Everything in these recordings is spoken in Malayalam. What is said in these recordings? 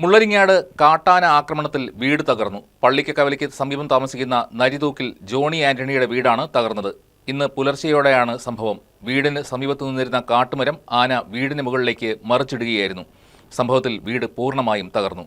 മുള്ളരിങ്ങാട് കാട്ടാന ആക്രമണത്തിൽ വീട് തകർന്നു. പള്ളിക്കക്കവലിക്ക് സമീപം താമസിക്കുന്ന നരിതൂക്കിൽ ജോണി ആന്റണിയുടെ വീടാണ് തകർന്നത്. ഇന്ന് പുലർച്ചെയോടെയാണ് സംഭവം. വീടിന് സമീപത്തു നിന്നിരുന്ന കാട്ടുമരം ആന വീടിന് മുകളിലേക്ക് മറിച്ചിടുകയായിരുന്നു. സംഭവത്തിൽ വീട് പൂർണ്ണമായും തകർന്നു.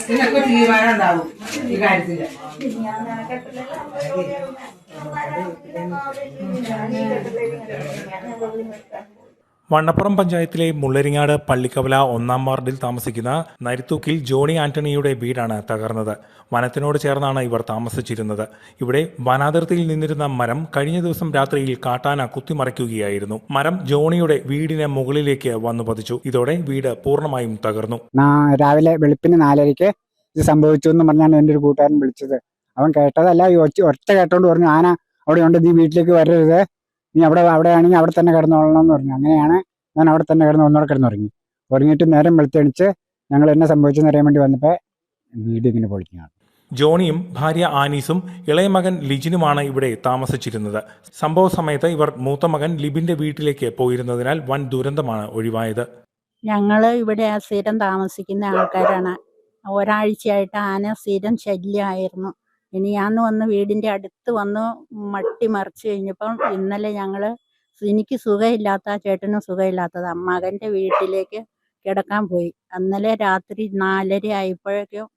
ഇതിനൊക്കെ തീരുമാനം ഉണ്ടാവും ഈ കാര്യത്തില്. വണ്ണപ്പുറം പഞ്ചായത്തിലെ മുള്ളരിങ്ങാട് പള്ളിക്കവല 1-ാം വാർഡിൽ താമസിക്കുന്ന നരിത്തൂക്കിൽ ജോണി ആന്റണിയുടെ വീടാണ് തകർന്നത്. വനത്തിനോട് ചേർന്നാണ് ഇവർ താമസിച്ചിരുന്നത്. ഇവിടെ വനാതിർത്തിയിൽ നിന്നിരുന്ന മരം കഴിഞ്ഞ ദിവസം രാത്രിയിൽ കാട്ടാന കുത്തിമറിക്കുകയായിരുന്നു. മരം ജോണിയുടെ വീടിന് മുകളിലേക്ക് വന്നു പതിച്ചു. ഇതോടെ വീട് പൂർണ്ണമായും തകർന്നു. രാവിലെ വെളുപ്പിന് 4:30 ഇത് സംഭവിച്ചു എന്ന് പറഞ്ഞാണ് എൻ്റെ ഒരു കൂട്ടുകാരൻ വിളിച്ചത്. അവൻ കേട്ടതല്ല, ഈ ഒറ്റ കേട്ടോണ്ട് പറഞ്ഞു, ആന അവിടെ ഉണ്ട്, നീ വീട്ടിലേക്ക് വരരുത്, നീ അവിടെയാണെങ്കിൽ അവിടെ തന്നെ കിടന്നോളണം എന്ന് പറഞ്ഞു. അങ്ങനെയാണ് ഞാൻ അവിടെ തന്നെ ഒന്നുകൂടെ കിടന്നുറങ്ങി. ഉറങ്ങിയിട്ട് നേരം വെളുത്തണിച്ച് ഞങ്ങൾ എന്നെ സംഭവിച്ചെന്ന് അറിയാൻ വേണ്ടി വന്നപ്പോൾ വീട് ഇങ്ങനെ പൊളിക്കുകയാണ്. ജോണിയും ഭാര്യ ആനീസും ഇളയ മകൻ ലിജിനുമാണ് ഇവിടെ താമസിച്ചിരുന്നത്. സംഭവ സമയത്ത് ഇവർ മൂത്ത മകൻ ലിബിന്റെ വീട്ടിലേക്ക് പോയിരുന്നതിനാൽ വൻ ദുരന്തമാണ് ഒഴിവായത്. ഞങ്ങൾ ഇവിടെ സ്ഥിരം താമസിക്കുന്ന ആൾക്കാരാണ്. ഒരാഴ്ചയായിട്ട് ആന സ്ഥിരം ശല്യമായിരുന്നു. ഇനിയാന്ന് വന്ന് വീടിൻ്റെ അടുത്ത് വന്ന് മട്ടി മറിച്ച് കഴിഞ്ഞപ്പം ഇന്നലെ എനിക്ക് സുഖമില്ലാത്ത, ചേട്ടനും സുഖമില്ലാത്തത്, മകൻ്റെ വീട്ടിലേക്ക് കിടക്കാൻ പോയി. ഇന്നലെ രാത്രി 4:30 ആയപ്പോഴേക്കും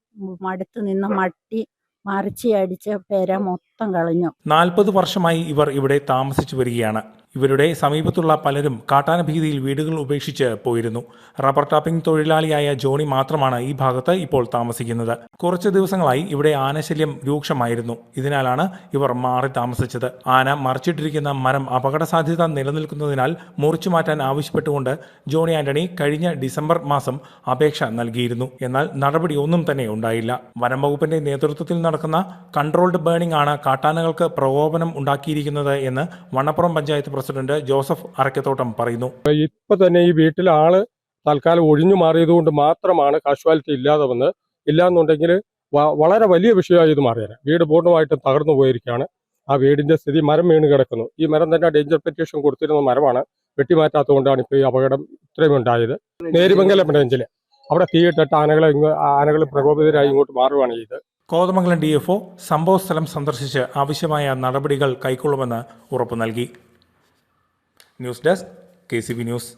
മടുത്ത് നിന്ന് മട്ടി മറിച്ച് അടിച്ച് പെര മൊത്തം കളഞ്ഞു. 40 വർഷമായി ഇവർ ഇവിടെ താമസിച്ചു വരികയാണ്. ഇവരുടെ സമീപത്തുള്ള പലരും കാട്ടാന ഭീതിയിൽ വീടുകൾ ഉപേക്ഷിച്ച് പോയിരുന്നു. റബ്ബർ ടാപ്പിംഗ് തൊഴിലാളിയായ ജോണി മാത്രമാണ് ഈ ഭാഗത്ത് ഇപ്പോൾ താമസിക്കുന്നത്. കുറച്ച് ദിവസങ്ങളായി ഇവിടെ ആനശല്യം രൂക്ഷമായിരുന്നു. ഇതിനാലാണ് ഇവർ മാറി താമസിച്ചത്. ആന മറിച്ചിട്ടിരിക്കുന്ന മരം അപകട സാധ്യത നിലനിൽക്കുന്നതിനാൽ മുറിച്ചു മാറ്റാൻ ആവശ്യപ്പെട്ടുകൊണ്ട് ജോണി ആന്റണി കഴിഞ്ഞ ഡിസംബർ മാസം അപേക്ഷ നൽകിയിരുന്നു. എന്നാൽ നടപടി ഒന്നും തന്നെ ഉണ്ടായില്ല. വനം വകുപ്പിന്റെ നേതൃത്വത്തിൽ നടക്കുന്ന കൺട്രോൾഡ് ബേണിംഗ് ആണ് കാട്ടാനകൾക്ക് പ്രകോപനം ഉണ്ടാക്കിയിരിക്കുന്നത് എന്ന് വണ്ണപ്പുറം പഞ്ചായത്ത് പ്രസിഡന്റ് ജോസഫ് അറക്കത്തോട്ടം പറയുന്നു. ഇപ്പൊ തന്നെ ഈ വീട്ടിലെ ആള് തൽക്കാലം ഒഴിഞ്ഞു മാറിയതുകൊണ്ട് മാത്രമാണ് കാഷ്വാലിറ്റി ഇല്ലാതെ വന്ന്. ഇല്ലാന്നുണ്ടെങ്കിൽ വളരെ വലിയ വിഷയമായി ഇത് മാറിയാണ്. വീട് പൂർണ്ണമായിട്ടും തകർന്നു പോയിരിക്കുകയാണ്. ആ വീടിന്റെ സ്ഥിതി മരം വീണ് കിടക്കുന്നു. ഈ മരം തന്നെ ഡേഞ്ചർ പെറ്റീഷൻ കൊടുത്തിരുന്ന മരമാണ്. വെട്ടിമാറ്റാത്തതുകൊണ്ടാണ് ഇപ്പോൾ ഈ അപകടം ഇത്രയും ഉണ്ടായത്. നേരിമംഗലം റേഞ്ചിൽ അവിടെ തീയിട്ടിട്ട് ആനകൾ പ്രകോപിതരായി ഇങ്ങോട്ട് മാറുകയാണ് ചെയ്തത്. കോതമംഗലം DFO സംഭവ സ്ഥലം സന്ദർശിച്ച് ആവശ്യമായ നടപടികൾ കൈക്കൊള്ളുമെന്ന് ഉറപ്പു നൽകി. News desk KCB news.